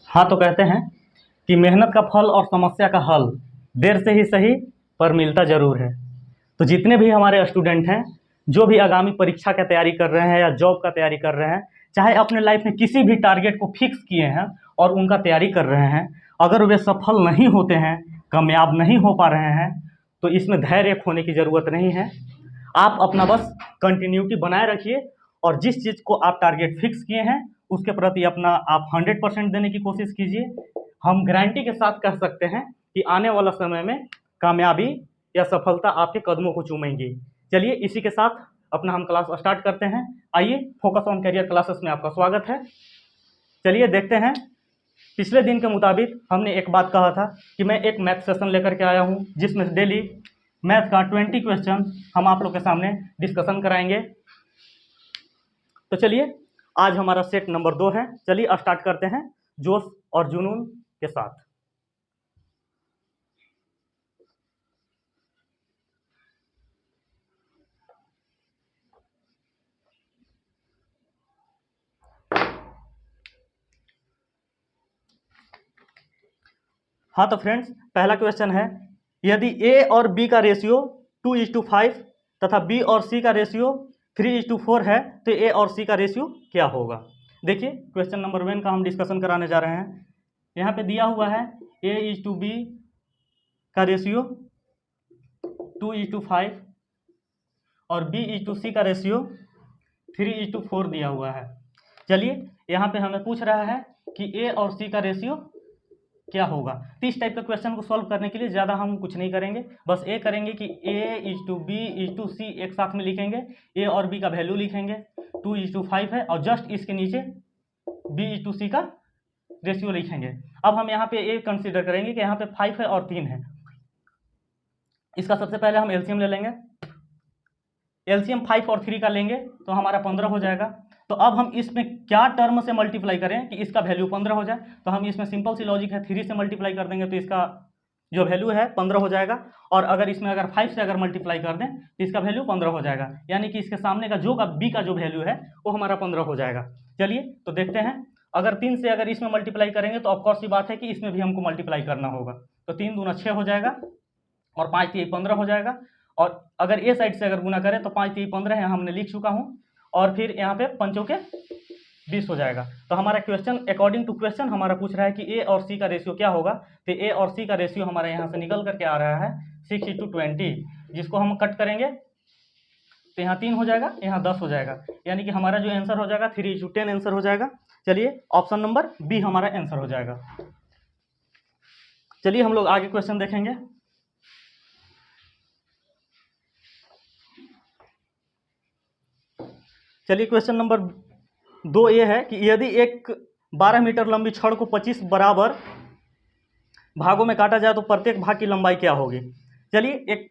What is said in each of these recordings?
हाँ, तो कहते हैं कि मेहनत का फल और समस्या का हल देर से ही सही पर मिलता ज़रूर है। तो जितने भी हमारे स्टूडेंट हैं, जो भी आगामी परीक्षा की तैयारी कर रहे हैं या जॉब का तैयारी कर रहे हैं, चाहे अपने लाइफ में किसी भी टारगेट को फिक्स किए हैं और उनका तैयारी कर रहे हैं, अगर वे सफल नहीं होते हैं, कामयाब नहीं हो पा रहे हैं, तो इसमें धैर्य खोने की ज़रूरत नहीं है। आप अपना बस कंटिन्यूटी बनाए रखिए और जिस चीज़ को आप टारगेट फिक्स किए हैं उसके प्रति अपना आप 100% देने की कोशिश कीजिए। हम गारंटी के साथ कह सकते हैं कि आने वाला समय में कामयाबी या सफलता आपके कदमों को चूमेंगी। चलिए इसी के साथ अपना हम क्लास स्टार्ट करते हैं। आइए, फोकस ऑन करियर क्लासेस में आपका स्वागत है। चलिए देखते हैं। पिछले दिन के मुताबिक हमने एक बात कहा था कि मैं एक मैथ सेशन लेकर के आया हूँ जिसमें डेली मैथ का 20 क्वेश्चन हम आप लोग के सामने डिस्कशन कराएंगे। तो चलिए, आज हमारा सेट नंबर 2 है। चलिए स्टार्ट करते हैं जोश और जुनून के साथ। हाँ तो फ्रेंड्स, पहला क्वेश्चन है, यदि ए और बी का रेशियो 2:5 तथा बी और सी का रेशियो 3:4 है तो ए और सी का रेशियो क्या होगा। देखिए, क्वेश्चन नंबर 1 का हम डिस्कशन कराने जा रहे हैं। यहाँ पे दिया हुआ है A/B का रेशियो 2:5 और B/C का रेशियो 3:4 दिया हुआ है। चलिए, यहाँ पे हमें पूछ रहा है कि ए और सी का रेशियो क्या होगा। तो इस टाइप के क्वेश्चन को सॉल्व करने के लिए ज़्यादा हम कुछ नहीं करेंगे, बस ये करेंगे कि A/B/C एक साथ में लिखेंगे, ए और बी का वैल्यू लिखेंगे, 2:5 है और जस्ट इसके नीचे B/C का रेशियो लिखेंगे। अब हम यहाँ पे ये कंसीडर करेंगे कि यहाँ पे 5 है और 3 है। इसका सबसे पहले हम एलसीएम ले लेंगे। एलसीएम 5 और 3 का लेंगे तो हमारा 15 हो जाएगा। तो अब हम इसमें क्या टर्म से मल्टीप्लाई करें कि इसका वैल्यू 15 हो जाए। तो हम इसमें सिंपल सी लॉजिक है, 3 से मल्टीप्लाई कर देंगे तो इसका जो वैल्यू है 15 हो जाएगा। और अगर इसमें अगर 5 से अगर मल्टीप्लाई कर दें तो इसका वैल्यू 15 हो जाएगा, यानी कि इसके सामने का जो का बी का जो वैल्यू है वो हमारा 15 हो जाएगा। चलिए तो देखते हैं, अगर 3 से अगर इसमें मल्टीप्लाई करेंगे तो ऑफकोर्स ये बात है कि इसमें भी हमको मल्टीप्लाई करना होगा। तो 3 दूना 6 हो जाएगा और 5 3 15 हो जाएगा। और अगर ए साइड से अगर गुना करें तो 5 3 15 है, हमने लिख चुका हूँ। और फिर यहाँ पे पंचों के 20 हो जाएगा। तो हमारा क्वेश्चन अकॉर्डिंग टू क्वेश्चन हमारा पूछ रहा है कि ए और सी का रेशियो क्या होगा। तो ए और सी का रेशियो हमारे यहाँ से निकल करके आ रहा है 6:20, जिसको हम कट करेंगे तो यहाँ 3 हो जाएगा, यहाँ 10 हो जाएगा, यानी कि हमारा जो आंसर हो जाएगा 3:10 आंसर हो जाएगा। चलिए, ऑप्शन नंबर बी हमारा आंसर हो जाएगा। चलिए हम लोग आगे क्वेश्चन देखेंगे। चलिए, क्वेश्चन नंबर 2 ये है कि यदि एक 12 मीटर लंबी छड़ को 25 बराबर भागों में काटा जाए तो प्रत्येक भाग की लंबाई क्या होगी। चलिए, एक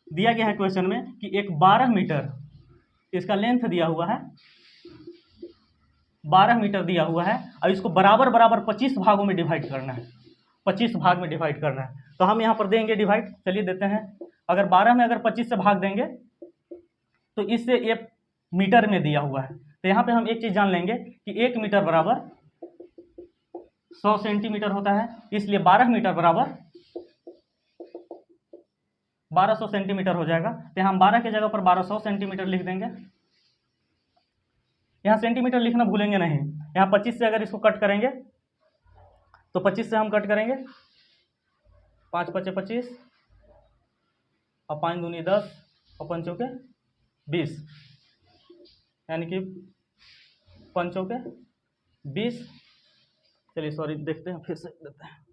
दिया गया है क्वेश्चन में कि एक 12 मीटर इसका लेंथ दिया हुआ है, 12 मीटर दिया हुआ है और इसको बराबर बराबर 25 भागों में डिवाइड करना है, 25 भाग में डिवाइड करना है। तो हम यहाँ पर देंगे डिवाइड। चलिए देते हैं, अगर 12 में अगर 25 से भाग देंगे तो इससे ये मीटर में दिया हुआ है। तो यहाँ पे हम एक चीज़ जान लेंगे कि 1 मीटर बराबर 100 सेंटीमीटर होता है, इसलिए 12 मीटर बराबर 1200 सेंटीमीटर हो जाएगा। तो यहाँ हम 12 की जगह पर 1200 सेंटीमीटर लिख देंगे। यहाँ सेंटीमीटर लिखना भूलेंगे नहीं। यहाँ 25 से अगर इसको कट करेंगे तो 25 से हम कट करेंगे, 5 5 25 और 5 दूनी 10 और 5 चौके 20, यानी कि 5 चौके 20। चलिए सॉरी, देखते हैं फिर से देते हैं।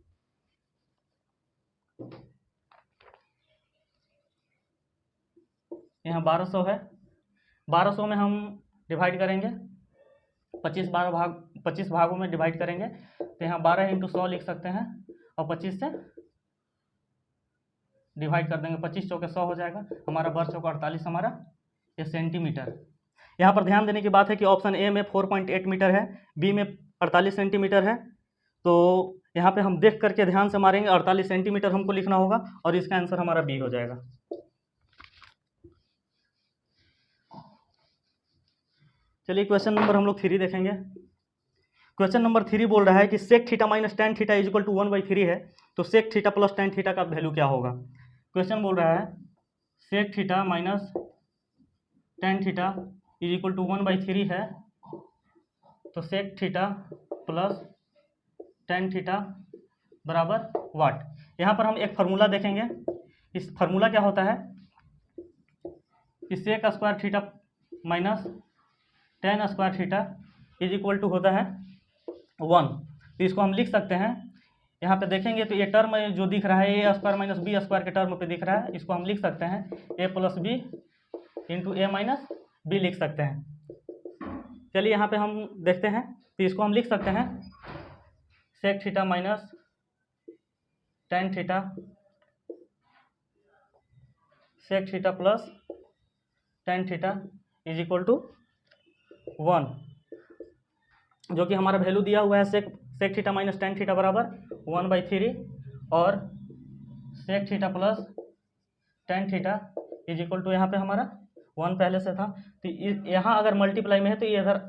यहाँ 1200 है, 1200 में हम डिवाइड करेंगे, 25 भागों में डिवाइड करेंगे। तो यहाँ 12 × 100 लिख सकते हैं और 25 से डिवाइड कर देंगे, 25 चौके 100 हो जाएगा। हमारा 12 चौके 48 हमारा ये सेंटीमीटर। यहाँ पर ध्यान देने की बात है कि ऑप्शन ए में 4.8 मीटर है, बी में 48 सेंटीमीटर है। तो यहाँ पे हम देख करके ध्यान से मारेंगे, 48 सेंटीमीटर हमको लिखना होगा और इसका आंसर हमारा बी हो जाएगा। चलिए, क्वेश्चन नंबर हम लोग 3 देखेंगे। क्वेश्चन नंबर 3 बोल रहा है कि sec theta minus tan theta is equal to 1/3 है, तो sec theta plus tan theta का वैल्यू क्या होगा। क्वेश्चन बोल रहा है sec theta minus tan theta is equal to 1/3 है, तो sec theta plus tan theta बराबर वाट। यहाँ पर हम एक फार्मूला देखेंगे। इस फार्मूला क्या होता है कि sec square theta minus tan square theta is equal to होता है 1। तो इसको हम लिख सकते हैं, यहाँ पे देखेंगे तो ये टर्म जो दिख रहा है ए स्क्वायर माइनस बी स्क्वायर के टर्म पे दिख रहा है, इसको हम लिख सकते हैं ए प्लस बी इंटू ए माइनस बी लिख सकते हैं। चलिए यहाँ पे हम देखते हैं, तो इसको हम लिख सकते हैं sec theta minus tan theta sec theta plus tan theta is equal to 1, जो कि हमारा वैल्यू दिया हुआ है sec theta minus tan theta बराबर 1/3 और sec theta plus tan theta is equal to यहाँ पे हमारा 1 पहले से था। तो यहाँ अगर मल्टीप्लाई में है तो ये इधर,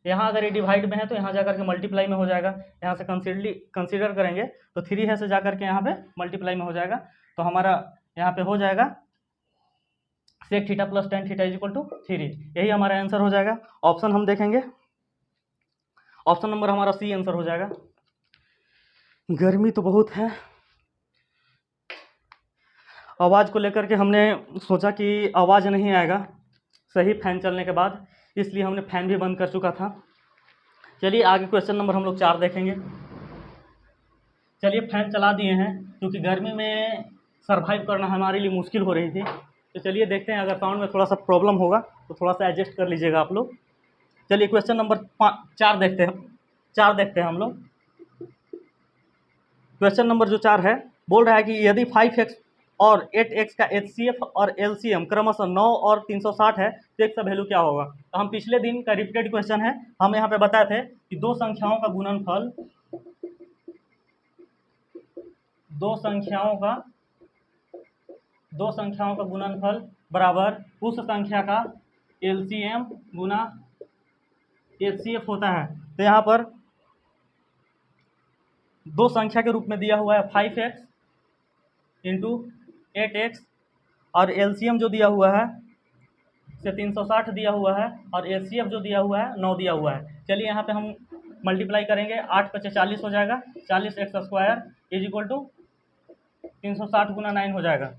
यहाँ अगर ये डिवाइड में है तो यहाँ जाकर के मल्टीप्लाई में हो जाएगा। यहाँ से कंसीडर करेंगे तो 3 है से जाकर के यहाँ पे मल्टीप्लाई में हो जाएगा। तो हमारा यहाँ पे हो जाएगा sec theta plus tan theta is equal to 3। यही हमारा आंसर हो जाएगा। ऑप्शन हम देखेंगे, ऑप्शन नंबर हमारा सी आंसर हो जाएगा। गर्मी तो बहुत है, आवाज़ को लेकर के हमने सोचा कि आवाज़ नहीं आएगा सही फैन चलने के बाद, इसलिए हमने फैन भी बंद कर चुका था। चलिए आगे क्वेश्चन नंबर हम लोग 4 देखेंगे। चलिए फैन चला दिए हैं क्योंकि गर्मी में सरवाइव करना हमारे लिए मुश्किल हो रही थी। तो चलिए देखते हैं, अगर साउंड में थोड़ा सा प्रॉब्लम होगा तो थोड़ा सा एडजस्ट कर लीजिएगा आप लोग। चलिए क्वेश्चन नंबर 4 देखते हैं हम लोग। क्वेश्चन नंबर जो 4 है बोल रहा है कि यदि 5x और 8x का HCF और LCM क्रमशः 9 और 360 है तो x का वैल्यू क्या होगा। तो हम पिछले दिन का रिपीटेड क्वेश्चन है, हम यहाँ पे बताए थे कि दो संख्याओं का गुणनफल बराबर उस संख्या का LCM गुना HCF होता है। तो यहाँ पर दो संख्या के रूप में दिया हुआ है 5x इंटू 8x और LCM जो दिया हुआ है से 360 दिया हुआ है और HCF जो दिया हुआ है 9 दिया हुआ है। चलिए यहाँ पे हम मल्टीप्लाई करेंगे, 8 × 40 हो जाएगा, 40x square is equal to 360 गुना 9 हो जाएगा।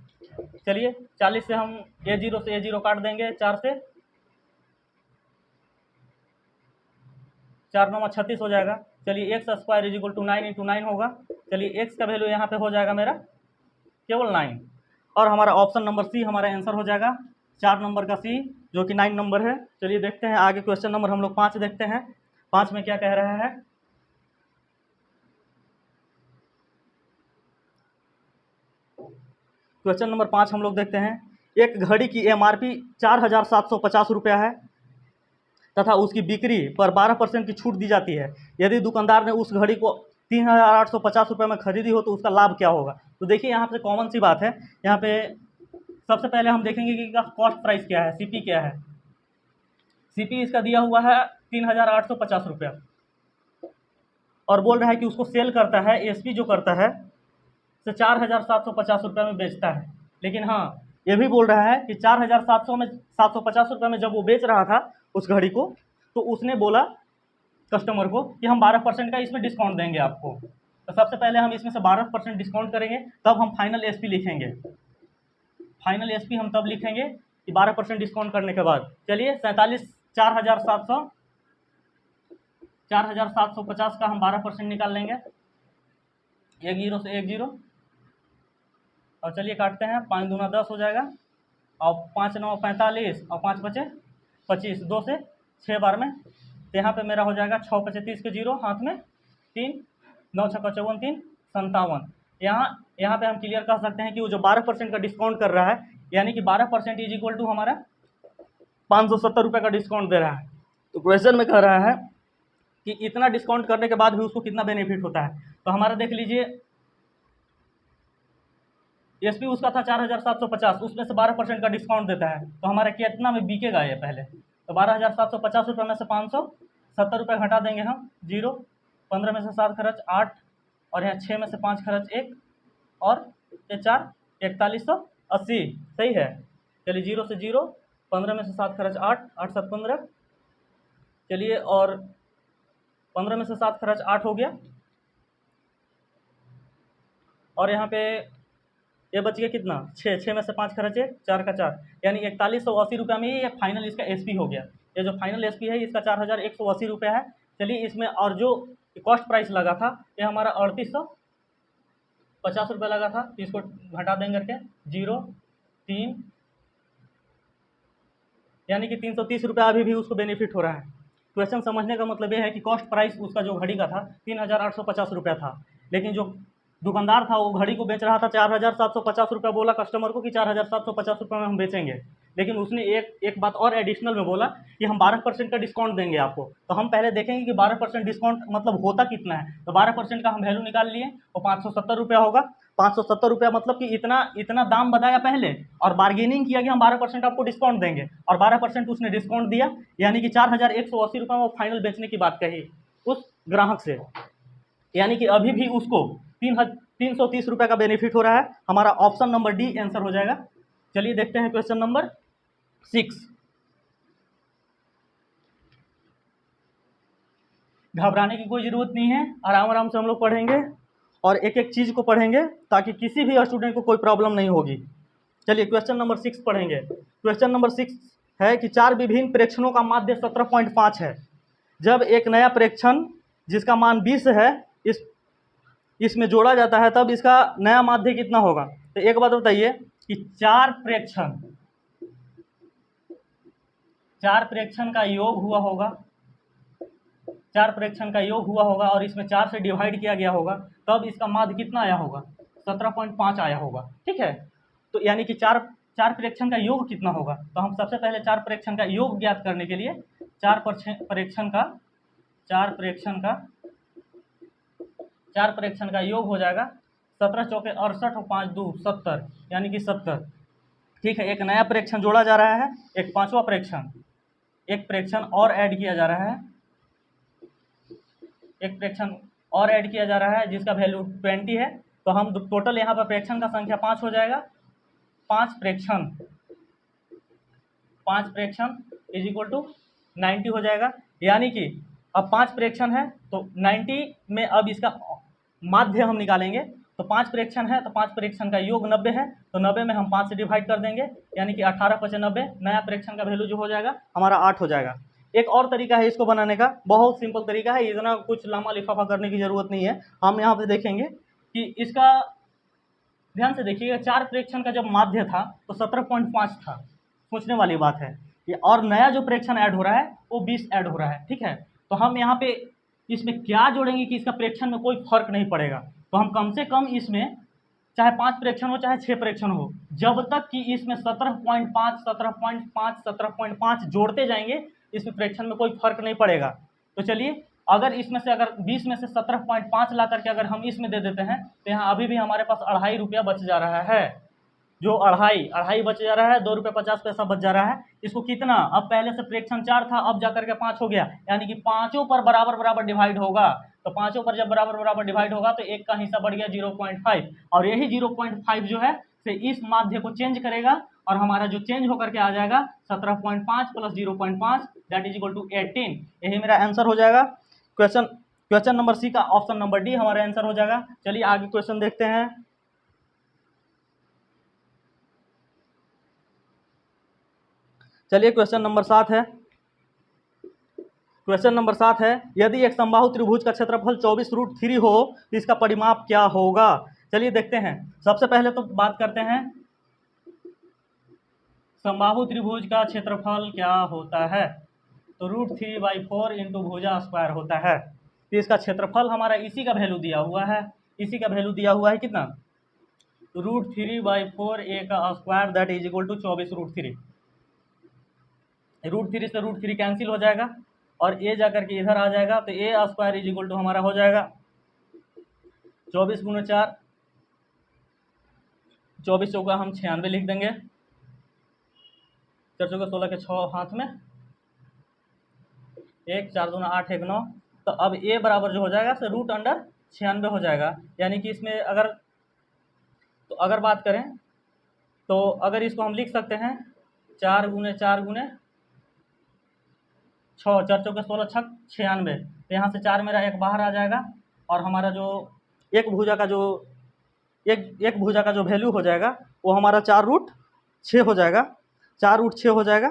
चलिए 40 से हम A0 से A0 काट देंगे, 4 से 4 9 36 हो जाएगा। चलिए x square is equal to 9 into 9 होगा। चलिए x का वैल्यू यहाँ पे हो जाएगा मेरा केवल 9, और हमारा ऑप्शन नंबर सी हमारा आंसर हो जाएगा, 4 नंबर का सी जो कि 9 नंबर है। चलिए देखते हैं आगे क्वेश्चन नंबर हम लोग 5 देखते हैं। 5 में क्या कह रहा है। क्वेश्चन नंबर 5 हम लोग देखते हैं। एक घड़ी की MRP 4,750 रुपया है तथा उसकी बिक्री पर 12% की छूट दी जाती है। यदि दुकानदार ने उस घड़ी को 3,850 रुपये में खरीदी हो तो उसका लाभ क्या होगा। तो देखिए यहाँ पे कॉमन सी बात है, यहाँ पे सबसे पहले हम देखेंगे कि इसका कॉस्ट प्राइस क्या है, CP क्या है। CP इसका दिया हुआ है 3,850 रुपया और बोल रहा है कि उसको सेल करता है, SP जो करता है से 4,750 रुपये में बेचता है। लेकिन हाँ ये भी बोल रहा है कि 4,750 रुपये में जब वो बेच रहा था उस घड़ी को, तो उसने बोला कस्टमर को कि हम 12% का इसमें डिस्काउंट देंगे आपको। तो सबसे पहले हम इसमें से 12% डिस्काउंट करेंगे, तब हम फाइनल SP लिखेंगे। फाइनल SP हम तब लिखेंगे कि 12% डिस्काउंट करने के बाद। चलिए 4,750 का हम 12% निकाल लेंगे, 1 0 से 1 0, और चलिए काटते हैं, 5 दूना 10 हो जाएगा और 5 9 45 और 5 बचे 25, 2 से 6 बार में। तो यहाँ पे मेरा हो जाएगा 6 × 30 के 0, हाथ में 3, 9 × 6 = 54, 3 57। यहाँ पे हम क्लियर कह सकते हैं कि वो जो 12% का डिस्काउंट कर रहा है, यानी कि 12% इज इक्वल टू हमारा 570 रुपये का डिस्काउंट दे रहा है। तो क्वेश्चन में कह रहा है कि इतना डिस्काउंट करने के बाद भी उसको कितना बेनिफिट होता है। तो हमारा देख लीजिए SP उसका था 4,750, उसमें से 12% का डिस्काउंट देता है, तो हमारा कितना में बिकेगा ये पहले। तो 12,750 रुपये में से 500 70 रुपये घटा देंगे हम, 0, 15 में से 7 खर्च 8, और यहाँ 6 में से 5 खर्च 1, और ये 4, 4180, सही है। चलिए 0 से 0, 15 में से 7 खर्च 8, 8 7 15, चलिए, और 15 में से 7 खर्च 8 हो गया, और यहाँ पे ये बच गया कितना, 6, 6 में से 5 खर्च 1, 4 का 4, यानी 4180 रुपये में ये फाइनल इसका एसपी हो गया। ये जो फाइनल एसपी है इसका 4180 रुपये है। चलिए इसमें और जो कॉस्ट प्राइस लगा था ये हमारा 3850 रुपये लगा था, तो इसको घटा देंगे करके 0, 3, यानी कि 330 रुपये अभी भी उसको बेनिफिट हो रहा है। क्वेश्चन समझने का मतलब ये है कि कॉस्ट प्राइस उसका जो घड़ी का था 3850 रुपया था, लेकिन जो दुकानदार था वो घड़ी को बेच रहा था 4750 रुपया, बोला कस्टमर को कि 4750 रुपये में हम बेचेंगे, लेकिन उसने एक बात और एडिशनल में बोला कि हम 12% का डिस्काउंट देंगे आपको। तो हम पहले देखेंगे कि 12% डिस्काउंट मतलब होता कितना है। तो 12% का हम वैल्यू निकाल लिए, वो 570 रुपया होगा। 570 रुपया मतलब कि इतना दाम बताया पहले, और बार्गेनिंग किया कि हम 12% आपको डिस्काउंट देंगे, और 12% उसने डिस्काउंट दिया, यानी कि 4180 रुपये में वो फाइनल बेचने की बात कही उस ग्राहक से, यानी कि अभी भी उसको 330 रुपये का बेनिफिट हो रहा है। हमारा ऑप्शन नंबर डी आंसर हो जाएगा। चलिए देखते हैं क्वेश्चन नंबर 6। घबराने की कोई ज़रूरत नहीं है, आराम आराम से हम लोग पढ़ेंगे और एक एक चीज़ को पढ़ेंगे ताकि किसी भी स्टूडेंट को कोई प्रॉब्लम नहीं होगी। चलिए क्वेश्चन नंबर 6 पढ़ेंगे। क्वेश्चन नंबर 6 है कि 4 विभिन्न प्रेक्षणों का माध्य 17.5 है। जब एक नया प्रेक्षण जिसका मान 20 है इसमें जोड़ा जाता है तब इसका नया माध्य कितना होगा। तो एक बात बताइए कि 4 प्रेक्षण का योग हुआ होगा, 4 प्रेक्षण का योग हुआ होगा और इसमें 4 से डिवाइड किया गया होगा, तब इसका माध्य कितना आया होगा, 17.5 आया होगा। ठीक है, तो यानी कि 4 प्रेक्षण का योग कितना होगा। तो हम सबसे पहले 4 प्रेक्षण का योग ज्ञात करने के लिए 4 प्रेक्षण का योग हो जाएगा 17 चौके 68 और 5 2 70, यानी कि 70। ठीक है, एक नया प्रेक्षण जोड़ा जा रहा है, एक पांचवा एक प्रेक्षण और ऐड किया जा रहा है, एक प्रेक्षण और ऐड किया जा रहा है जिसका वैल्यू 20 है। तो हम टोटल यहाँ पर प्रेक्षण का संख्या 5 हो जाएगा। 5 प्रेक्षण इज इक्वल टू 90 हो जाएगा, यानी कि अब 5 प्रेक्षण है तो 90 में अब इसका माध्य हम निकालेंगे। तो 5 प्रेक्षण है तो 5 प्रेक्षण का योग 90 है, तो 90 में हम 5 से डिवाइड कर देंगे, यानी कि 18 × 90, नया प्रेक्षण का वैल्यू जो हो जाएगा हमारा 8 हो जाएगा। एक और तरीका है इसको बनाने का, बहुत सिंपल तरीका है, इतना कुछ लामा लिफाफा करने की ज़रूरत नहीं है। हम यहाँ पे देखेंगे कि इसका ध्यान से देखिएगा, 4 प्रेक्षण का जब माध्य था तो 17.5 था, सोचने वाली बात है ये, और नया जो प्रेक्षण ऐड हो रहा है वो 20 ऐड हो रहा है। ठीक है, तो हम यहाँ पे इसमें क्या जोड़ेंगे कि इसका प्रेक्षण में कोई फर्क नहीं पड़ेगा। तो हम कम से कम इसमें चाहे 5 प्रेक्षण हो चाहे 6 प्रेक्षण हो, जब तक कि इसमें 17.5 17.5 17.5 जोड़ते जाएंगे इसमें प्रेक्षण में कोई फर्क नहीं पड़ेगा। तो चलिए, अगर इसमें से अगर 20 में से 17.5 ला करके अगर हम इसमें दे देते हैं तो यहाँ अभी भी हमारे पास 2.5 रुपया बच जा रहा है, जो अढ़ाई बच जा रहा है, 2 रुपये 50 पैसा बच जा रहा है। इसको कितना, अब पहले से प्रेक्षण 4 था, अब जाकर के 5 हो गया, यानी कि पांचों पर बराबर बराबर डिवाइड होगा। तो पांचों पर जब बराबर बराबर डिवाइड होगा तो एक का हिस्सा बढ़ गया 0.5, और यही 0.5 जो है से इस माध्य को चेंज करेगा, और हमारा जो चेंज होकर के आ जाएगा 17.5 + 0.5 दैट इज इक्वल टू 18। यही मेरा आंसर हो जाएगा। क्वेश्चन नंबर सी का ऑप्शन नंबर डी हमारा आंसर हो जाएगा। चलिए आगे क्वेश्चन देखते हैं। चलिए क्वेश्चन नंबर 7 है। क्वेश्चन नंबर 7 है, यदि एक समबाहु त्रिभुज का क्षेत्रफल 24√3 हो तो इसका परिमाप क्या होगा। चलिए देखते हैं। सबसे पहले तो बात करते हैं समबाहु त्रिभुज का क्षेत्रफल क्या होता है। तो √3/4 इंटू भुजा स्क्वायर होता है। तो इसका क्षेत्रफल हमारा इसी का वैल्यू दिया हुआ है, इसी का वैल्यू दिया हुआ है कितना, √3/4 a का square that is equal to 24√3। √3 से √3 कैंसिल हो जाएगा और a जाकर के इधर आ जाएगा, तो a square is equal to हमारा हो जाएगा 24 × 4, 24 चौका हम 96 लिख देंगे, 4 चौका 16 के 6 हाथ में, 1 4 दूना 8 1 9। तो अब ए बराबर जो हो जाएगा से रूट अंडर 96 हो जाएगा। यानी कि इसमें अगर बात करें तो अगर इसको हम लिख सकते हैं 4 गुने 4 गुने 6, 4 चौके 16 छक 96। तो यहाँ से 4 मेरा एक बाहर आ जाएगा और हमारा जो एक भुजा का जो वैल्यू हो जाएगा वो हमारा 4√6 हो जाएगा। 4√6 हो जाएगा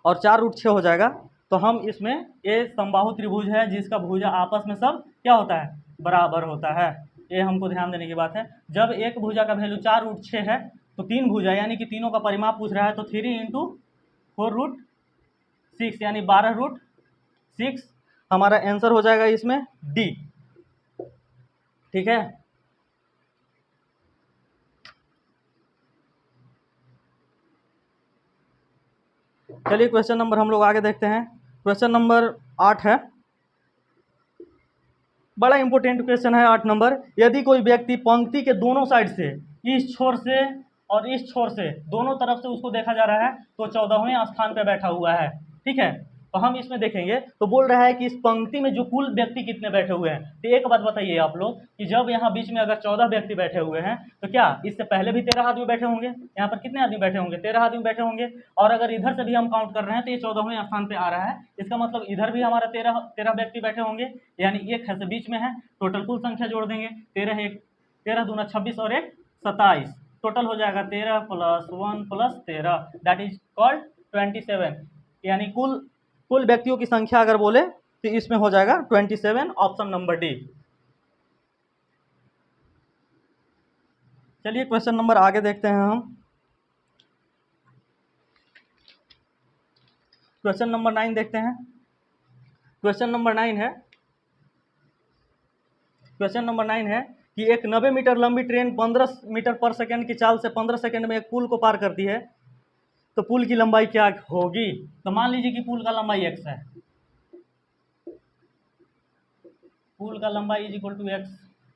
और 4√6 हो जाएगा। तो हम इसमें ये समबाहु त्रिभुज है जिसका भुजा आपस में सब क्या होता है, बराबर होता है। ये हमको ध्यान देने की बात है। जब एक भुजा का वैल्यू 4√6 है तो 3 भुजा यानी कि तीनों का परिमाप पूछ रहा है, तो 3 × 4√6 यानी 12√6 हमारा आंसर हो जाएगा इसमें डी। ठीक है, चलिए क्वेश्चन नंबर हम लोग आगे देखते हैं। क्वेश्चन नंबर 8 है, बड़ा इंपॉर्टेंट क्वेश्चन है 8 नंबर। यदि कोई व्यक्ति पंक्ति के दोनों साइड से, इस छोर से और इस छोर से, दोनों तरफ से उसको देखा जा रहा है तो 14वें स्थान पर बैठा हुआ है। ठीक है, तो हम इसमें देखेंगे तो बोल रहा है कि इस पंक्ति में जो कुल व्यक्ति कितने बैठे हुए हैं। तो एक बात बताइए आप लोग कि जब यहाँ बीच में अगर 14 व्यक्ति बैठे हुए हैं तो क्या इससे पहले भी 13 आदमी बैठे होंगे? यहाँ पर कितने आदमी बैठे होंगे? 13 आदमी बैठे होंगे। और अगर इधर से भी हम काउंट कर रहे हैं तो ये 14वें स्थान पे आ रहा है। इसका मतलब इधर भी हमारा 13 व्यक्ति बैठे होंगे, यानी एक है से बीच में है। टोटल कुल संख्या जोड़ देंगे, 13 दूना 26 और 1 27। टोटल हो जाएगा 13 + 1 + 13 दैट इज कॉल्ड 27। यानी कुल व्यक्तियों की संख्या अगर बोले तो इसमें हो जाएगा 27, ऑप्शन नंबर डी। चलिए क्वेश्चन नंबर आगे देखते हैं हम। क्वेश्चन नंबर 9 देखते हैं। क्वेश्चन नंबर 9 है कि एक 90 मीटर लंबी ट्रेन 15 मीटर पर सेकंड की चाल से 15 सेकंड में एक पुल को पार करती है, तो पुल की लंबाई क्या होगी? तो मान लीजिए कि पुल का लंबाई x है, पुल का लंबाई = x।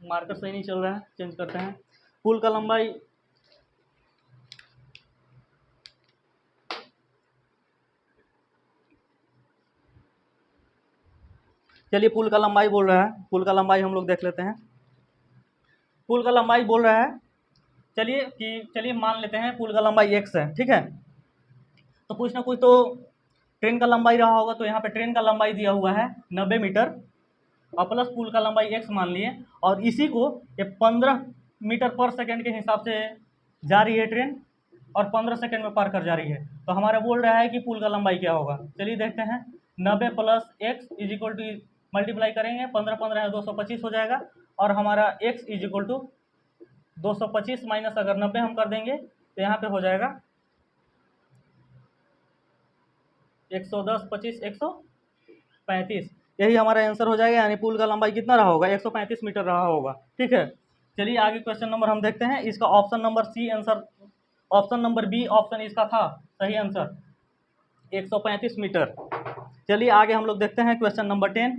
मार्कर सही नहीं चल रहा है, चेंज करते हैं। पुल का लंबाई चलिए पुल का लंबाई बोल रहा है, पुल का लंबाई हम लोग देख लेते हैं। पुल का लंबाई बोल रहा है, चलिए मान लेते हैं पुल का लंबाई x है। ठीक है, तो कुछ ना कुछ तो ट्रेन का लंबाई रहा होगा। तो यहाँ पे ट्रेन का लंबाई दिया हुआ है 90 मीटर और प्लस पुल का लंबाई x मान लिए, और इसी को ये 15 मीटर पर सेकंड के हिसाब से जा रही है ट्रेन और 15 सेकंड में पार कर जा रही है। तो हमारा बोल रहा है कि पुल का लंबाई क्या होगा। चलिए देखते हैं। 90 + x = मल्टीप्लाई करेंगे, 15 15 225 हो जाएगा। और हमारा x = 225 माइनस अगर 90 हम कर देंगे तो यहाँ पे हो जाएगा 110 25 135। यही हमारा आंसर हो जाएगा। यानी पुल का लंबाई कितना रहा होगा? 135 मीटर रहा होगा। ठीक है, चलिए आगे क्वेश्चन नंबर हम देखते हैं। इसका option number C answer, option number B option इसका था सही आंसर 135 मीटर। चलिए आगे हम लोग देखते हैं क्वेश्चन नंबर 10।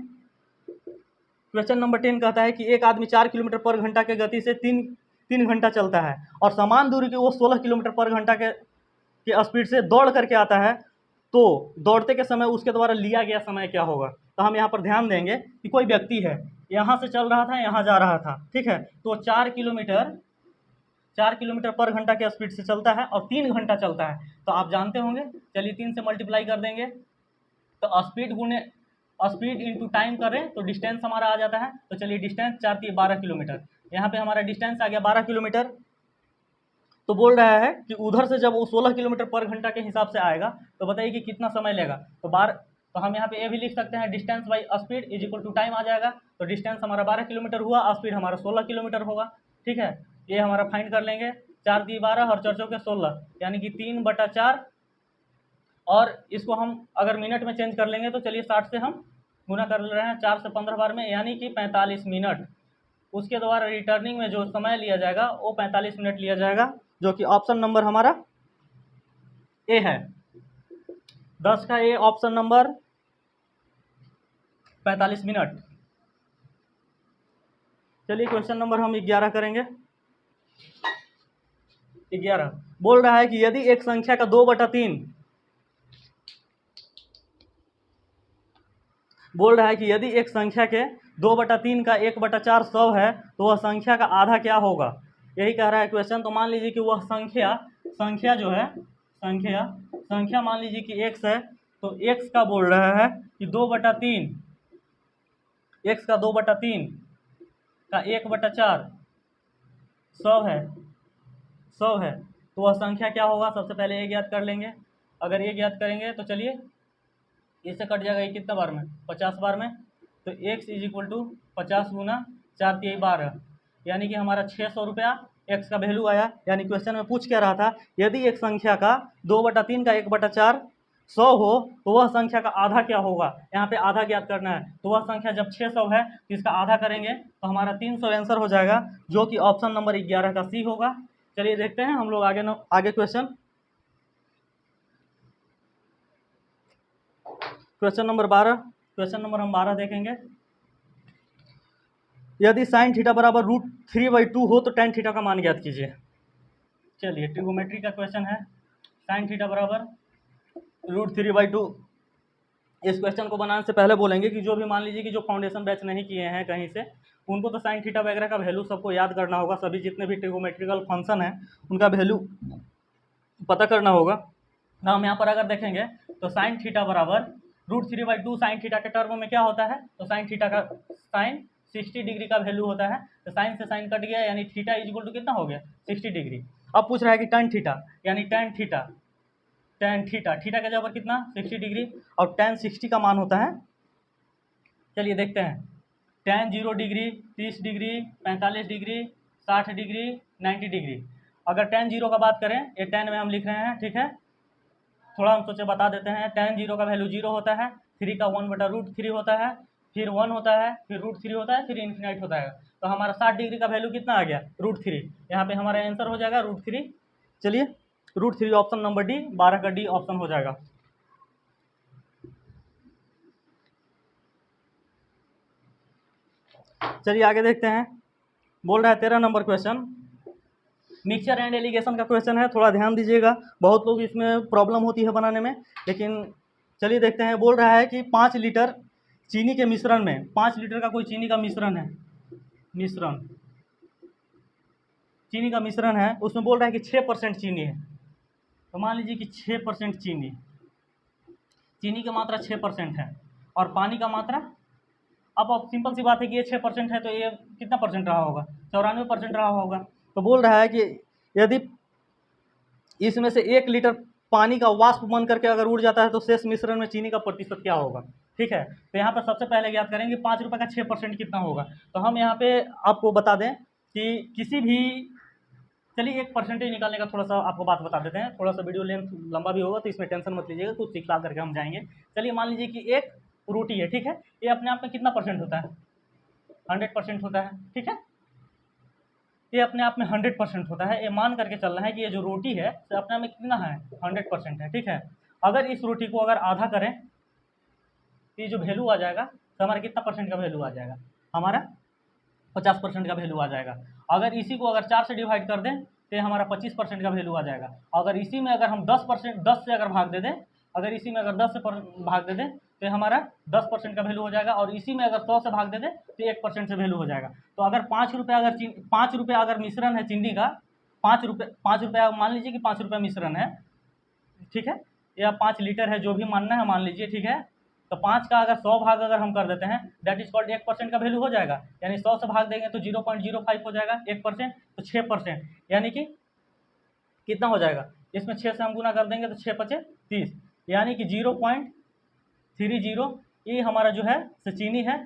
क्वेश्चन नंबर 10 कहता है कि एक आदमी 4 किलोमीटर पर घंटा के गति से 3 घंटा चलता है और समान दूरी के वो 16 किलोमीटर पर घंटा के स्पीड से दौड़ करके आता है, तो दौड़ते के समय उसके द्वारा लिया गया समय क्या होगा? तो हम यहाँ पर ध्यान देंगे कि कोई व्यक्ति है, यहाँ से चल रहा था, यहाँ जा रहा था। ठीक है, तो 4 किलोमीटर पर घंटा के स्पीड से चलता है और 3 घंटा चलता है। तो आप जानते होंगे, चलिए 3 से मल्टीप्लाई कर देंगे तो स्पीड इंटू टाइम करें तो डिस्टेंस हमारा आ जाता है। तो चलिए डिस्टेंस 4 × 12 किलोमीटर, यहाँ पे हमारा डिस्टेंस आ गया 12 किलोमीटर। तो बोल रहा है कि उधर से जब वो 16 किलोमीटर पर घंटा के हिसाब से आएगा तो बताइए कि कितना समय लेगा। तो हम यहाँ पे ये भी लिख सकते हैं डिस्टेंस बाई स्पीड = टाइम आ जाएगा। तो डिस्टेंस हमारा 12 किलोमीटर हुआ, स्पीड हमारा 16 किलोमीटर होगा। ठीक है, ये हमारा फाइंड कर लेंगे। 4 × 12 और 4 चौके 16 यानी कि 3/4। और इसको हम अगर मिनट में चेंज कर लेंगे तो चलिए 60 से हम गुना कर रहे हैं 4 से 15 बार में, यानी कि 45 मिनट। उसके द्वारा रिटर्निंग में जो समय लिया जाएगा वो 45 मिनट लिया जाएगा, जो कि ऑप्शन नंबर हमारा ए है। 10 का ए ऑप्शन नंबर 45 मिनट। चलिए क्वेश्चन नंबर हम 11 करेंगे। 11 बोल रहा है कि यदि एक संख्या का 2/3 बोल रहा है कि यदि एक संख्या के 2/3 का 1/4 100 है तो वह संख्या का आधा क्या होगा, यही कह रहा है क्वेश्चन। तो मान लीजिए कि वह संख्या जो है संख्या मान लीजिए कि x है, तो x का बोल रहा है कि 2/3, x का 2/3 का 1/4 100 है, तो वह संख्या क्या होगा। सबसे पहले ये ज्ञात कर लेंगे। अगर ये ज्ञात करेंगे तो चलिए इससे कट जाएगा ये कितना बार में, 50 बार में। तो x = 50 गुना 4 × 12, यानी कि हमारा 600 रुपया x का वैल्यू आया। यानी क्वेश्चन में पूछ क्या रहा था, यदि एक संख्या का 2/3 का 1/4 100 हो तो वह संख्या का आधा क्या होगा। यहाँ पे आधा ज्ञात करना है। तो वह संख्या जब 600 है तो इसका आधा करेंगे तो हमारा 300 आंसर हो जाएगा, जो कि ऑप्शन नंबर 11 का सी होगा। चलिए देखते हैं हम लोग आगे क्वेश्चन नंबर 12। क्वेश्चन नंबर हम 12 देखेंगे। यदि sin थीटा बराबर √3/2 हो तो tan थीटा का मान ज्ञात कीजिए। चलिए ट्रिगोमेट्री का क्वेश्चन है, sin थीटा बराबर √3/2। इस क्वेश्चन को बनाने से पहले बोलेंगे कि जो भी मान लीजिए कि जो फाउंडेशन बैच नहीं किए हैं कहीं से, उनको तो sin थीटा वगैरह का वैल्यू सबको याद करना होगा। सभी जितने भी ट्रिगोमेट्रिकल फंक्शन है उनका वैल्यू पता करना होगा ना। हम यहाँ पर अगर देखेंगे तो sin थीटा बराबर √3/2 sin थीटा के टर्म में क्या होता है, तो sin थीटा का sin 60 डिग्री का वैल्यू होता है। तो साइन से साइन कट गया, यानी थीटा = कितना हो गया, 60 डिग्री। अब पूछ रहा है कि tan थीटा, यानी tan थीटा के जगह पर कितना, 60 डिग्री, और tan 60 का मान होता है। चलिए देखते हैं, tan 0 degree, 30 degree, 45 degree, 60 degree, 90 degree. अगर tan 0 का बात करें, ये tan में हम लिख रहे हैं, ठीक है। थोड़ा हम सोचे बता देते हैं। tan 0 का वैल्यू 0 होता है, 3 का 1/√3 होता है, फिर 1 होता है, फिर √3 होता है, फिर इन्फिनाइट होता है। तो हमारा 60 डिग्री का वैल्यू कितना आ गया, √3। यहाँ पे हमारा आंसर हो जाएगा √3। चलिए √3 ऑप्शन नंबर डी, 12 का डी ऑप्शन हो जाएगा। चलिए आगे देखते हैं। बोल रहा है 13 number question, mixture and allegation का क्वेश्चन है। थोड़ा ध्यान दीजिएगा, बहुत लोग इसमें प्रॉब्लम होती है बनाने में, लेकिन चलिए देखते हैं। बोल रहा है कि 5 लीटर चीनी के मिश्रण में, 5 लीटर का कोई चीनी का मिश्रण है, चीनी का मिश्रण है, उसमें बोल रहा है कि 6% चीनी है। तो मान लीजिए कि 6% चीनी की मात्रा 6% है, और पानी का मात्रा, अब सिंपल सी बात है कि ये 6% है, तो ये कितना परसेंट रहा होगा, 94% रहा होगा। तो बोल रहा है कि यदि इसमें से 1 लीटर पानी का वाष्प बन करके अगर उड़ जाता है तो शेष मिश्रण में चीनी का प्रतिशत क्या होगा, ठीक है। तो यहाँ पर सबसे पहले याद करेंगे 5 रुपये का 6% कितना होगा। तो हम यहाँ पे आपको बता दें कि किसी भी, चलिए एक परसेंटेज निकालने का थोड़ा सा आपको बात बता देते हैं। थोड़ा सा वीडियो लेंथ लंबा भी होगा तो इसमें टेंशन मत लीजिएगा, कुछ सिखला करके हम जाएंगे। चलिए मान लीजिए कि एक रोटी है, ठीक है, ये अपने आप में कितना परसेंट होता है, 100% होता है, ठीक है। ये अपने आप में 100% होता है। ये मान करके चलना है कि ये जो रोटी है तो अपने आप में कितना है, 100% है, ठीक है। अगर इस रोटी को अगर आधा करें तो ये जो वैल्यू आ जाएगा, तो हमारा कितना परसेंट का वैल्यू आ जाएगा, हमारा 50% का वैल्यू आ जाएगा। अगर इसी को अगर 4 से डिवाइड कर दें तो हमारा 25% का वैल्यू आ जाएगा। अगर इसी में अगर हम 10 से अगर भाग दे दें, अगर इसी में अगर 10 से भाग दे दें तो हमारा 10% का वैल्यू हो जाएगा। और इसी में अगर 100 से भाग दे दें तो 1% से वैल्यू हो जाएगा। तो अगर 5 रुपये अगर मिश्रण है चीनी का, 5 रुपये मान लीजिए कि 5 रुपये मिश्रण है, ठीक है, या 5 लीटर है, जो भी मानना है मान लीजिए, ठीक है। तो 5 का अगर 100 भाग अगर हम कर देते हैं, दैट इज कॉल्ड 1% का वैल्यू हो जाएगा। यानी 100 से भाग देंगे तो 0.05 हो जाएगा 1%, तो 6%, यानी कि कितना हो जाएगा, इसमें 6 से हम गुना कर देंगे तो 6 × 5 = 30, यानी कि 0.30 ये हमारा जो है से चीनी है,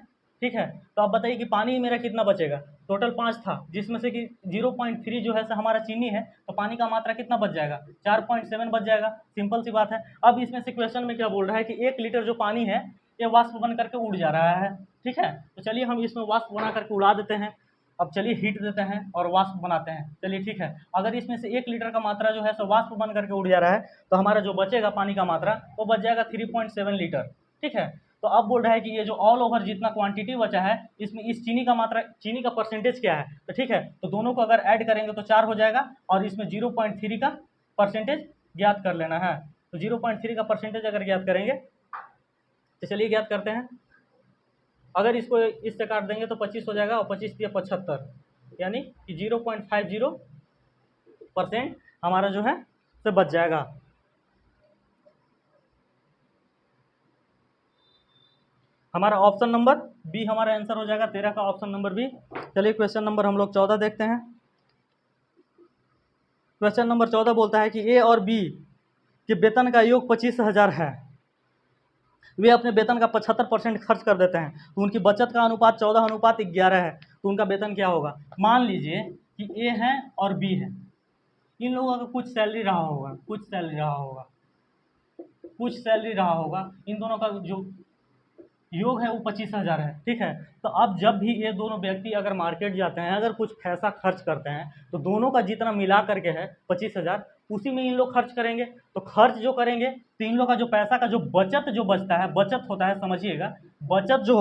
ठीक है। तो आप बताइए कि पानी मेरा कितना बचेगा, टोटल 5 था, जिसमें से कि 0.3 जो है से हमारा चीनी है, तो पानी का मात्रा कितना बच जाएगा, 4.7 बच जाएगा। सिंपल सी बात है। अब इसमें से क्वेश्चन में क्या बोल रहा है कि 1 लीटर जो पानी है ये वाष्प बन करके उड़ जा रहा है, ठीक है। तो चलिए हम इसमें वाष्प बना करके उड़ा देते हैं। अब चलिए हीट देते हैं और वाष्प बनाते हैं। चलिए ठीक है, अगर इसमें से 1 लीटर का मात्रा जो है सो वाष्प बन करके उड़ जा रहा है, तो हमारा जो बचेगा पानी का मात्रा वो बच जाएगा 3.7 लीटर, ठीक है। तो अब बोल रहा है कि ये जो ऑल ओवर जितना क्वांटिटी बचा है, इसमें इस चीनी का मात्रा, चीनी का परसेंटेज क्या है, तो ठीक है, तो दोनों को अगर ऐड करेंगे तो 4 हो जाएगा, और इसमें 0.3 का परसेंटेज ज्ञात कर लेना है। तो 0.3 का परसेंटेज अगर ज्ञात करेंगे तो चलिए ज्ञात करते हैं। अगर इसको इससे काट देंगे तो 25 हो जाएगा, और 25 दिया 75, यानी कि 0.50% हमारा जो है से बच जाएगा। हमारा ऑप्शन नंबर बी हमारा आंसर हो जाएगा 13 का, ऑप्शन नंबर बी। चलिए क्वेश्चन नंबर हम लोग 14 देखते हैं। क्वेश्चन नंबर 14 बोलता है कि ए और बी के वेतन का योग 25,000 है, वे अपने वेतन का 75% खर्च कर देते हैं, तो उनकी बचत का अनुपात 14:11 है, तो उनका वेतन क्या होगा। मान लीजिए कि ए है और बी है, इन लोगों का कुछ सैलरी रहा होगा, कुछ सैलरी रहा होगा, इन दोनों का जो योग है वो 25,000 है, ठीक है। तो अब जब भी ये दोनों व्यक्ति अगर मार्केट जाते हैं, अगर कुछ पैसा खर्च करते हैं, तो दोनों का जितना मिला करके है 25,000, उसी में इन लोग खर्च करेंगे। तो खर्च जो करेंगे तो इन लोग का जो पैसा का जो बचत जो बचता है, बचत होता है, समझिएगा, बचत जो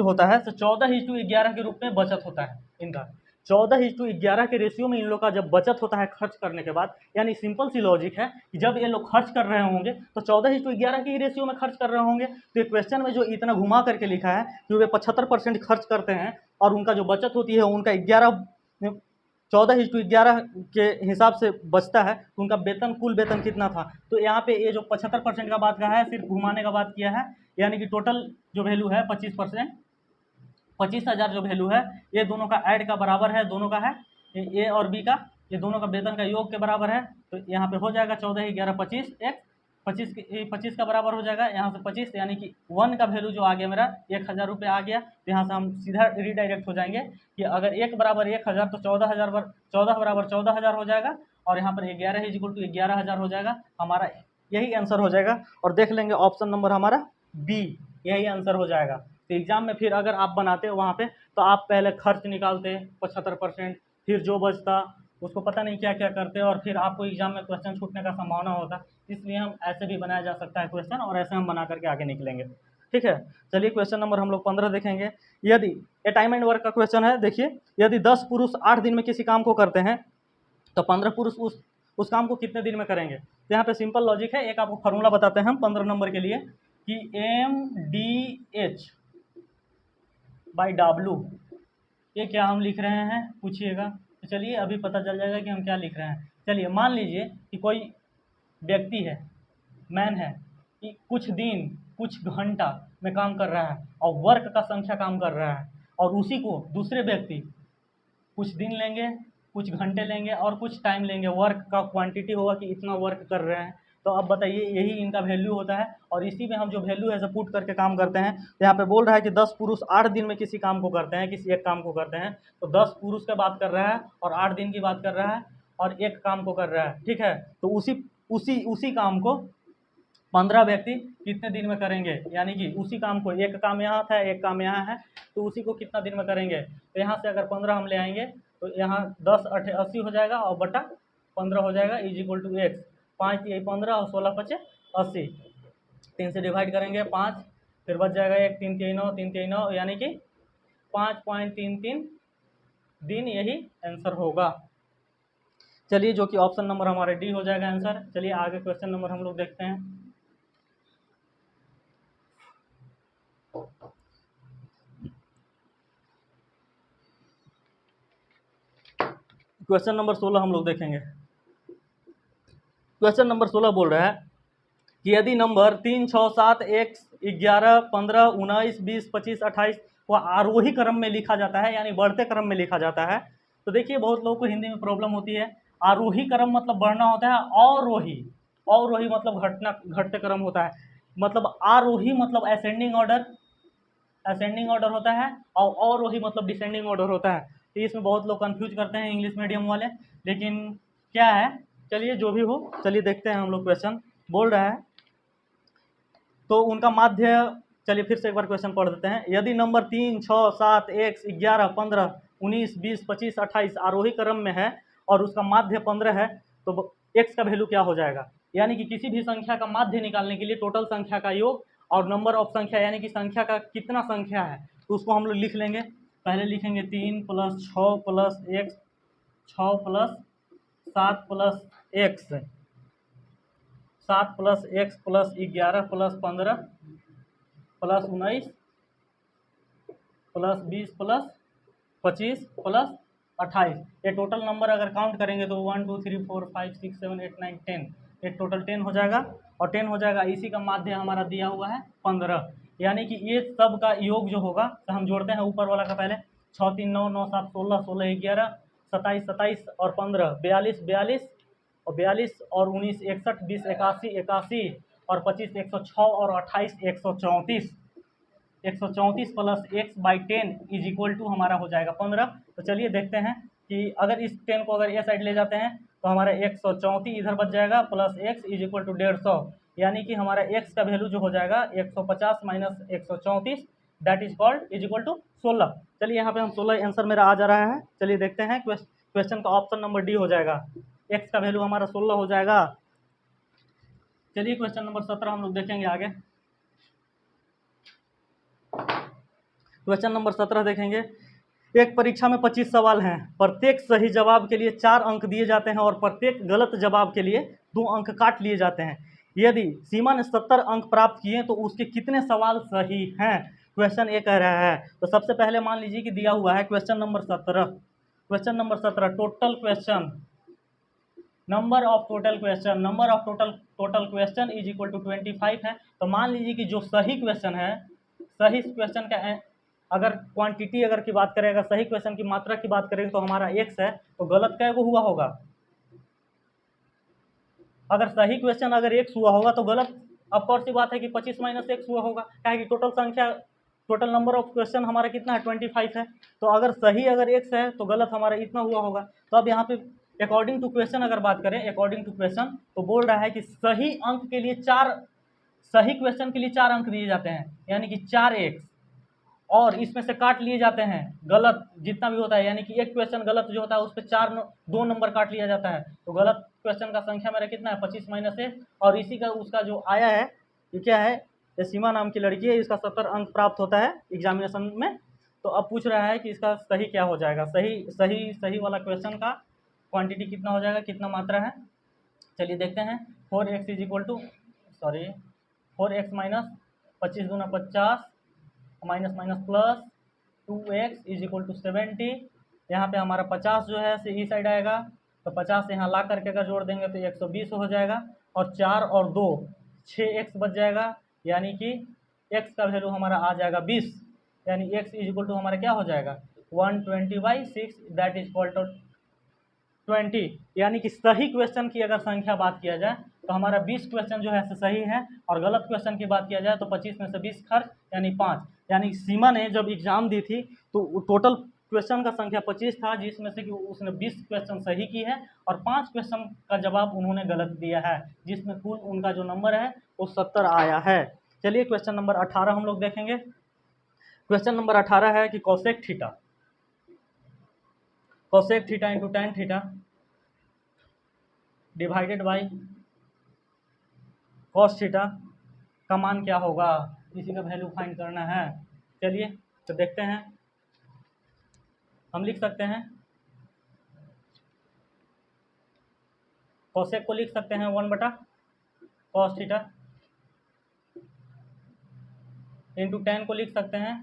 होता है तो 14:11 के रूप में बचत होता है इनका। 14:11 के रेशियो में इन लोग का जब बचत होता है खर्च करने के बाद, यानी सिंपल सी लॉजिक है कि जब ये लोग खर्च कर रहे होंगे तो 14:11 के ही रेशियो में खर्च कर रहे होंगे। तो ये क्वेश्चन में जो इतना घुमा करके लिखा है कि वे 75% खर्च करते हैं और उनका जो बचत होती है उनका 14:11 के हिसाब से बचता है, तो उनका वेतन, कुल वेतन कितना था। तो यहाँ पे ये जो 75% का बात कहा है, सिर्फ घुमाने का बात किया है, यानी कि टोटल जो वैल्यू है 25%, 25,000 जो वैल्यू है ये दोनों का ऐड का बराबर है, दोनों का है ए और बी का, ये दोनों का वेतन का योग के बराबर है। तो यहाँ पे हो जाएगा 14:11 25 एक 25 का बराबर हो जाएगा, यहाँ से 25, यानी कि 1 का वैल्यू जो आ गया मेरा 1,000 रुपये आ गया। तो यहाँ से हम सीधा रिडायरेक्ट हो जाएंगे कि अगर 1 बराबर 1,000 तो 14,000 14 बराबर 14,000 हो जाएगा, और यहाँ पर 11 इज इक्वल टू 11,000 हो जाएगा। हमारा यही आंसर हो जाएगा, और देख लेंगे ऑप्शन नंबर हमारा बी यही आंसर हो जाएगा। तो एग्जाम में फिर अगर आप बनाते वहाँ पे, तो आप पहले खर्च निकालते 75%, फिर जो बचता उसको पता नहीं क्या क्या करते, और फिर आपको एग्जाम में क्वेश्चन छूटने का संभावना होता। इसलिए हम ऐसे भी बनाया जा सकता है क्वेश्चन, और ऐसे हम बना करके आगे निकलेंगे, ठीक है। चलिए क्वेश्चन नंबर हम लोग 15 देखेंगे। यदि ए टाइम एंड वर्क का क्वेश्चन है, देखिए, यदि 10 पुरुष 8 दिन में किसी काम को करते हैं तो 15 पुरुष उस काम को कितने दिन में करेंगे। तो यहाँ पे सिंपल लॉजिक है, एक आपको फार्मूला बताते हैं हम 15 नंबर के लिए कि MDH बाई W, ये क्या हम लिख रहे हैं पूछिएगा। तो चलिए अभी पता चल जाएगा कि हम क्या लिख रहे हैं। चलिए मान लीजिए कि कोई व्यक्ति है, मैन है, कि कुछ दिन कुछ घंटा में काम कर रहा है और वर्क का संख्या काम कर रहा है, और उसी को दूसरे व्यक्ति कुछ दिन लेंगे, कुछ घंटे लेंगे और कुछ टाइम लेंगे, वर्क का क्वांटिटी होगा कि इतना वर्क कर रहे हैं। तो अब बताइए, यही इनका वैल्यू होता है, और इसी में हम जो वैल्यू है सब पुट करके काम करते हैं। तो यहाँ पे बोल रहा है कि 10 पुरुष 8 दिन में किसी काम को करते हैं, किसी एक काम को करते हैं, तो 10 पुरुष का बात कर रहा है और 8 दिन की बात कर रहा है और एक काम को कर रहा है, ठीक है। तो उसी काम को 15 व्यक्ति कितने दिन में करेंगे, यानी कि उसी काम को, एक काम यहाँ था एक काम यहाँ है, तो उसी को कितना दिन में करेंगे। तो यहाँ से अगर 15 हम ले आएंगे तो यहाँ 10 8 80 हो जाएगा, और बटा 15 हो जाएगा इज इक्वल टू x, 5 ये 15 और 16 5 80, 3 से डिवाइड करेंगे 5, फिर बच जाएगा 1 3 3 9 3 3 9, यानी कि 5.33 दिन यही आंसर होगा। चलिए जो कि ऑप्शन नंबर हमारे डी हो जाएगा आंसर। चलिए आगे क्वेश्चन नंबर हम लोग देखते हैं। क्वेश्चन नंबर 16 हम लोग देखेंगे। क्वेश्चन नंबर 16 बोल रहा है कि यदि नंबर 3 6 7 1 11 15 19 20 25 28 को आरोही क्रम में लिखा जाता है, यानी बढ़ते क्रम में लिखा जाता है। तो देखिए बहुत लोगों को हिंदी में प्रॉब्लम होती है, आरोही क्रम मतलब बढ़ना होता है, अवरोही मतलब घटते क्रम होता है। मतलब आरोही मतलब असेंडिंग ऑर्डर होता है, और अवरोही मतलब डिसेंडिंग ऑर्डर होता है। तो इसमें बहुत लोग कंफ्यूज करते हैं इंग्लिश मीडियम वाले, लेकिन क्या है, चलिए जो भी हो, चलिए देखते हैं हम लोग। क्वेश्चन बोल रहा है तो उनका माध्य, चलिए फिर से एक बार क्वेश्चन पढ़ देते हैं। यदि नंबर 3 6 7 1 11 15 19 20 25 28 आरोही क्रम में है और उसका माध्य 15 है, तो x का वैल्यू क्या हो जाएगा। यानी कि किसी भी संख्या का माध्य निकालने के लिए टोटल संख्या का योग और नंबर ऑफ संख्या, यानी कि संख्या का कितना संख्या है, तो उसको हम लोग लिख लेंगे। पहले लिखेंगे 3 + 6 + x, 6 + 7 + x, 7 + x + 11 + 15 plus 19 plus 20 plus 25 plus 28। ये टोटल नंबर अगर काउंट करेंगे तो 1 2 3 4 5 6 7 8 9 10, ये टोटल 10 हो जाएगा। और 10 हो जाएगा, इसी का माध्य हमारा दिया हुआ है 15, यानी कि ये सब का योग जो होगा तो हम जोड़ते हैं ऊपर वाला का पहले। 6 3 9 9 7 16 16 11 27 27 और 15 42 42 और 42 और 19 61 20 81 81 और 25 106 और 28 134। 134 plus x by 10 is equal to हमारा हो जाएगा 15। तो चलिए देखते हैं कि अगर इस 10 को अगर ये साइड ले जाते हैं तो हमारा 134 इधर बच जाएगा plus x is equal to 150, यानी कि हमारा एक्स का वैल्यू जो हो जाएगा 150 minus 134 that is called is equal to 16। चलिए यहाँ पे हम 16 आंसर मेरा आ जा रहा है। चलिए देखते हैं क्वेश्चन का ऑप्शन नंबर डी हो जाएगा, एक्स का वैल्यू हमारा 16 हो जाएगा। चलिए क्वेश्चन नंबर 17 हम लोग देखेंगे आगे। क्वेश्चन नंबर 17 देखेंगे। एक परीक्षा में 25 सवाल हैं, प्रत्येक सही जवाब के लिए 4 अंक दिए जाते हैं और प्रत्येक गलत जवाब के लिए 2 अंक काट लिए जाते हैं। यदि सीमा ने 70 अंक प्राप्त किए तो उसके कितने सवाल सही हैं? क्वेश्चन ये कह रहा है। तो सबसे पहले मान लीजिए कि दिया हुआ है question number 17। Question number 17 total question, number of total question, number of total question is equal to 25 है। तो मान लीजिए कि जो सही क्वेश्चन है, सही क्वेश्चन का अगर क्वांटिटी अगर की बात करें, अगर सही क्वेश्चन की मात्रा की बात करें तो हमारा x है, तो गलत का हुआ होगा। अगर सही क्वेश्चन अगर x हुआ होगा तो गलत ऑफकोर्स सी बात है कि 25 माइनस एक्स हुआ होगा, क्या है कि टोटल संख्या, टोटल नंबर ऑफ क्वेश्चन हमारा कितना है 25 है। तो अगर सही अगर x है तो गलत हमारा इतना हुआ होगा। तो अब यहाँ पे अकॉर्डिंग टू क्वेश्चन अगर बात करें, अकॉर्डिंग टू क्वेश्चन तो बोल रहा है कि सही अंक के लिए 4, सही क्वेश्चन के लिए 4 अंक दिए जाते हैं, यानी कि 4x, और इसमें से काट लिए जाते हैं गलत जितना भी होता है, यानी कि एक क्वेश्चन गलत जो होता है उस पर 2 नंबर काट लिया जाता है। तो गलत क्वेश्चन का संख्या मेरा कितना है 25 माइनस 1, और इसी का उसका जो आया है ये क्या है, ये सीमा नाम की लड़की है, इसका 70 अंक प्राप्त होता है एग्जामिनेशन में। तो अब पूछ रहा है कि इसका सही क्या हो जाएगा, सही वाला क्वेश्चन का क्वांटिटी कितना हो जाएगा, कितना मात्रा है। चलिए देखते हैं। 4x is equal to 4x minus 25 दूना 50 minus minus plus 2x is equal to 70। यहाँ पे हमारा 50 जो है से ई साइड आएगा, तो 50 यहाँ ला करके अगर जोड़ देंगे तो 120 हो जाएगा, और 4 और 2 6x बच जाएगा, यानी कि x का वैल्यू हमारा आ जाएगा 20, यानी x इज इक्वल टू हमारा क्या हो जाएगा 120/6 दैट इज इक्वल टू 20। यानी कि सही क्वेश्चन की अगर संख्या बात किया जाए तो हमारा 20 क्वेश्चन जो है सही है, और गलत क्वेश्चन की बात किया जाए तो 25 में से 20 खर्च यानी 5। यानी सीमा ने जब एग्जाम दी थी तो टोटल क्वेश्चन का संख्या 25 था, जिसमें से कि उसने 20 क्वेश्चन सही की है और 5 क्वेश्चन का जवाब उन्होंने गलत दिया है, जिसमें कुल उनका जो नंबर है वो 70 आया है। चलिए क्वेश्चन नंबर 18 हम लोग देखेंगे। क्वेश्चन नंबर 18 है कि cosec theta into tan theta divided by cos theta का मान क्या होगा, इसी का वैल्यू फाइंड करना है। चलिए तो देखते हैं। हम लिख सकते हैं कोसेक को लिख सकते हैं 1/cos थीटा, इंटू tan को लिख सकते हैं,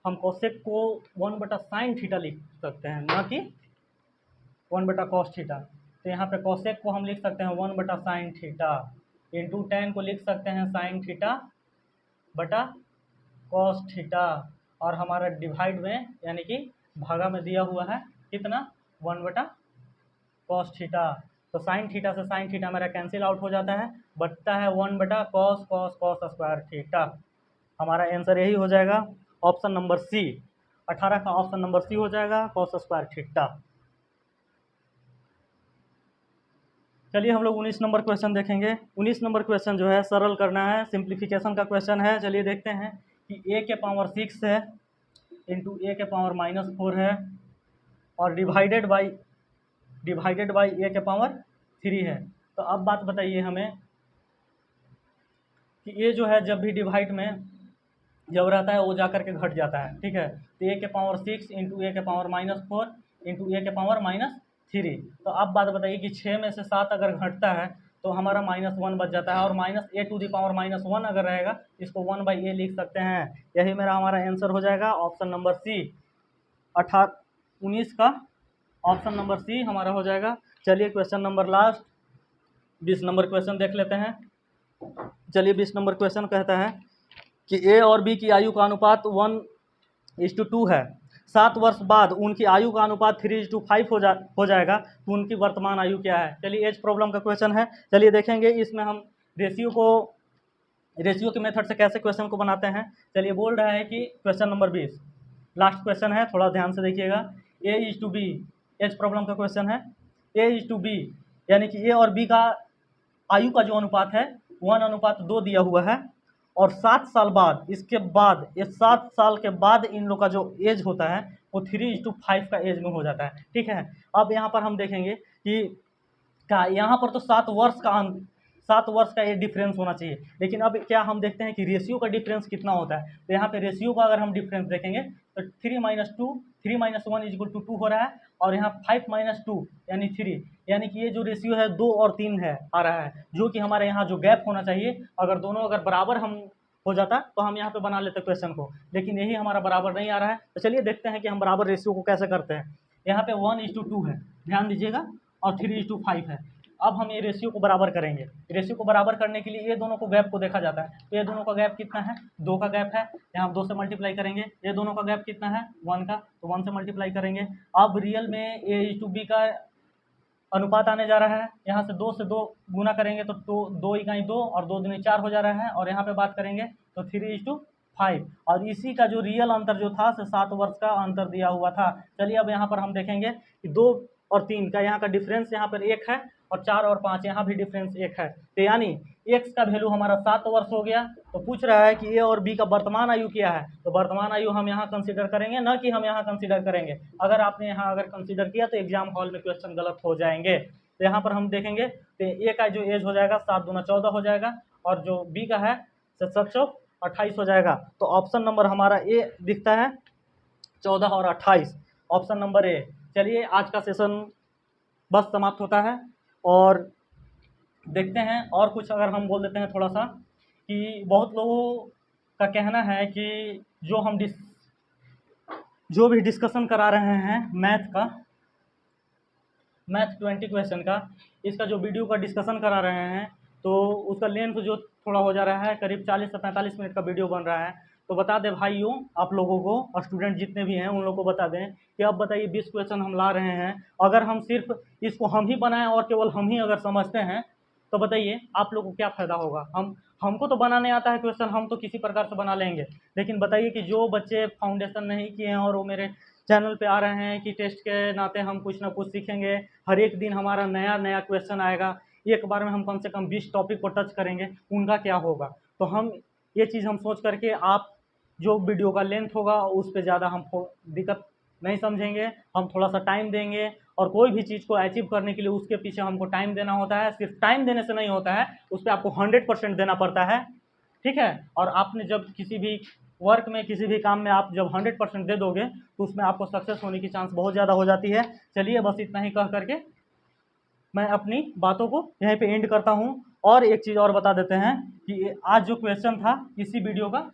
हम कोसेक को 1/sin थीटा लिख सकते हैं, ना कि 1/cos थीटा। तो यहाँ पे कोसेक को हम लिख सकते हैं 1/sin थीटा, इंटू tan को लिख सकते हैं sin थीटा बटा cos थीटा, और हमारा डिवाइड में यानी कि भागा में दिया हुआ है कितना 1/cos थीटा। तो sin थीटा से sin थीटा मेरा कैंसिल आउट हो जाता है, बचता है 1/cos स्क्वायर थीटा। हमारा आंसर यही हो जाएगा ऑप्शन नंबर सी, 18 का ऑप्शन नंबर सी हो जाएगा cos स्क्वायर थीटा। चलिए हम लोग 19 नंबर क्वेश्चन देखेंगे। 19 नंबर क्वेश्चन जो है सरल करना है, सिंप्लीफिकेशन का क्वेश्चन है। चलिए देखते हैं कि a के पावर 6 है इंटू a के पावर -4 है, और डिवाइडेड बाई a के पावर 3 है। तो अब बात बताइए हमें कि ये जो है जब भी डिवाइड में जब रहता है वो जा करके घट जाता है, ठीक है। तो a के पावर 6 इंटू a के पावर -4 इंटू a के पावर -3। तो अब बात बताइए कि 6 में से 7 अगर घटता है तो हमारा -1 बच जाता है, और -a⁻−1 अगर रहेगा इसको 1/a लिख सकते हैं। यही मेरा हमारा आंसर हो जाएगा ऑप्शन नंबर सी, 19 का ऑप्शन नंबर सी हमारा हो जाएगा। चलिए question number last 20 number question देख लेते हैं। चलिए 20 नंबर क्वेश्चन कहता है कि ए और बी की आयु का अनुपात 1:2 है। 7 वर्ष बाद उनकी आयु का अनुपात 3:5 हो जाएगा, तो उनकी वर्तमान आयु क्या है। चलिए एज प्रॉब्लम का क्वेश्चन है। चलिए देखेंगे इसमें हम रेशियो के मेथड से कैसे क्वेश्चन को बनाते हैं। चलिए बोल रहा है कि क्वेश्चन नंबर 20 लास्ट क्वेश्चन है, थोड़ा ध्यान से देखिएगा। A:B एज प्रॉब्लम का क्वेश्चन है। A:B यानी कि ए और बी का आयु का जो अनुपात है 1:2 दिया हुआ है, और 7 साल बाद इसके बाद ये 7 साल के बाद इन लोग का जो एज होता है वो 3:5 का एज में हो जाता है। ठीक है, अब यहाँ पर हम देखेंगे कि यहाँ पर तो 7 वर्ष का ये डिफरेंस होना चाहिए, लेकिन अब क्या हम देखते हैं कि रेशियो का डिफरेंस कितना होता है। तो यहाँ पे रेशियो का अगर हम डिफरेंस देखेंगे तो 3 - 1 = 2 हो रहा है, और यहाँ 5 - 2 यानी 3, यानी कि ये जो रेशियो है 2 और 3 है आ रहा है, जो कि हमारे यहाँ जो गैप होना चाहिए अगर दोनों अगर बराबर हम हो जाता तो हम यहाँ पे बना लेते क्वेश्चन को, लेकिन यही हमारा बराबर नहीं आ रहा है। तो चलिए देखते हैं कि हम बराबर रेशियो को कैसे करते हैं। यहाँ पे 1:2 है, ध्यान दीजिएगा, और 3:5 है। अब हम ये रेशियो को बराबर करेंगे। रेशियो को बराबर करने के लिए ये दोनों को गैप को देखा जाता है, तो ये दोनों का गैप कितना है, 2 का गैप है, यहाँ 2 से मल्टीप्लाई करेंगे। ये दोनों का गैप कितना है 1 का, तो 1 से मल्टीप्लाई करेंगे। अब रियल में A:B का अनुपात आने जा रहा है, यहाँ से 2 से 2 गुना करेंगे तो 2 इकाई 2 और 2 दूनी 4 हो जा रहा है, और यहाँ पे बात करेंगे तो 3:5, और इसी का जो रियल अंतर जो था 7 वर्ष का अंतर दिया हुआ था। चलिए अब यहाँ पर हम देखेंगे कि 2 और 3 का यहाँ का डिफरेंस यहाँ पर 1 है, और 4 और 5 यहाँ भी डिफरेंस 1 है, तो यानी एक्स का वैल्यू हमारा 7 वर्ष हो गया। तो पूछ रहा है कि ए और बी का वर्तमान आयु क्या है, तो वर्तमान आयु हम यहाँ कंसीडर करेंगे, न कि हम यहाँ कंसीडर करेंगे। अगर आपने यहाँ अगर कंसीडर किया तो एग्जाम हॉल में क्वेश्चन गलत हो जाएंगे। तो यहाँ पर हम देखेंगे तो ए का जो एज हो जाएगा 7 दूना 14 हो जाएगा, और जो बी का है 7 चौक 28 हो जाएगा। तो ऑप्शन नंबर हमारा ए दिखता है 14 और 28, ऑप्शन नंबर ए। चलिए आज का सेशन बस समाप्त होता है, और देखते हैं और कुछ अगर हम बोल देते हैं थोड़ा सा, कि बहुत लोगों का कहना है कि जो भी डिस्कशन करा रहे हैं मैथ 20 क्वेश्चन का, इसका जो वीडियो का डिस्कशन करा रहे हैं तो उसका लेंथ जो थोड़ा हो जा रहा है, करीब 40 से 45 मिनट का वीडियो बन रहा है। तो बता दें भाइयों आप लोगों को, और स्टूडेंट जितने भी हैं उन लोगों को बता दें कि अब बताइए 20 क्वेश्चन हम ला रहे हैं, अगर हम सिर्फ इसको हम ही बनाएं और केवल हम ही अगर समझते हैं तो बताइए आप लोगों को क्या फ़ायदा होगा। हमको तो बनाने आता है क्वेश्चन, हम तो किसी प्रकार से बना लेंगे, लेकिन बताइए कि जो बच्चे फाउंडेशन नहीं किए हैं और वो मेरे चैनल पे आ रहे हैं कि टेस्ट के नाते हम कुछ ना कुछ सीखेंगे, हर एक दिन हमारा नया नया क्वेश्चन आएगा, एक बार में हम कम से कम 20 टॉपिक को टच करेंगे, उनका क्या होगा। तो हम ये चीज़ हम सोच करके आप जो वीडियो का लेंथ होगा उस पर ज़्यादा हम दिक्कत नहीं समझेंगे, हम थोड़ा सा टाइम देंगे, और कोई भी चीज़ को अचीव करने के लिए उसके पीछे हमको टाइम देना होता है। सिर्फ टाइम देने से नहीं होता है, उस पर आपको 100% देना पड़ता है। ठीक है, और आपने जब किसी भी वर्क में किसी भी काम में आप जब 100% दे दोगे तो उसमें आपको सक्सेस होने की चांस बहुत ज़्यादा हो जाती है। चलिए बस इतना ही कह करके मैं अपनी बातों को यहीं पे एंड करता हूँ। और एक चीज़ और बता देते हैं कि आज जो क्वेश्चन था इसी वीडियो का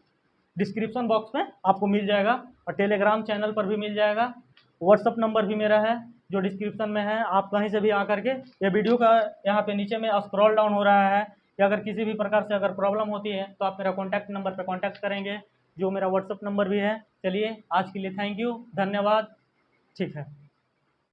डिस्क्रिप्शन बॉक्स में आपको मिल जाएगा, और टेलीग्राम चैनल पर भी मिल जाएगा, व्हाट्सअप नंबर भी मेरा है जो डिस्क्रिप्शन में है। आप कहीं से भी आ करके ये वीडियो का यहाँ पे नीचे में स्क्रॉल डाउन हो रहा है कि अगर किसी भी प्रकार से अगर प्रॉब्लम होती है तो आप मेरा कॉन्टैक्ट नंबर पर कॉन्टैक्ट करेंगे, जो मेरा व्हाट्सअप नंबर भी है। चलिए आज के लिए थैंक यू, धन्यवाद। ठीक है।